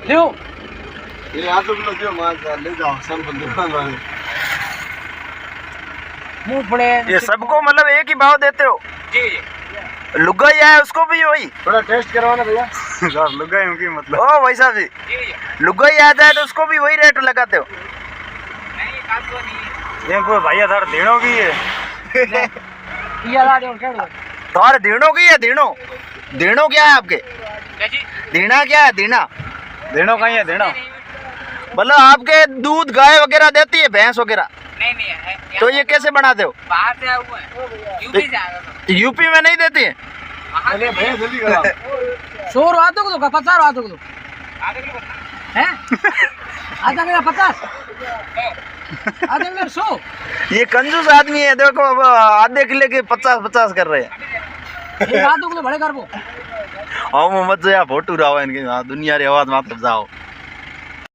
लो ये आधो किलो दो मां ले जाओ सैंपल दुकान वाले मुंह पड़े ये सबको मतलब एक ही भाव देते हो? जी लुगा ही है उसको भी वही? थोड़ा टेस्ट करवाना भैया। साहब लुगा ही उनकी मतलब। ओ भाई साहब जी लुगा ही आ जाए तो उसको भी वही रेट लगाते हो? नहीं काट वो नहीं ये कोई भैया थार देणो की है? ये ला दो क्या थार देणो की है? देणो क्या है आपके? देना क्या है? देणो कहीं है? देणो मतलब आपके दूध गाय वगैरह देती है, भैंस वगैरह? नहीं है तो ये कैसे बनाते हो? बाहर से आया हुआ है यूपी से आया था। यूपी में नहीं देती है? अरे भैया जल्दी करो 100 रुपये को 50 रुपये को आधे किलो हैं आधा किलो 50 आधे किलो 100। ये कंजूस आदमी है, देखो अब आधे किले के 50 कर रहे हैं। एक आधे किलो बड़े कर वो मत जो फोटो रहा इनके दुनिया रे आवाज मत जाओ।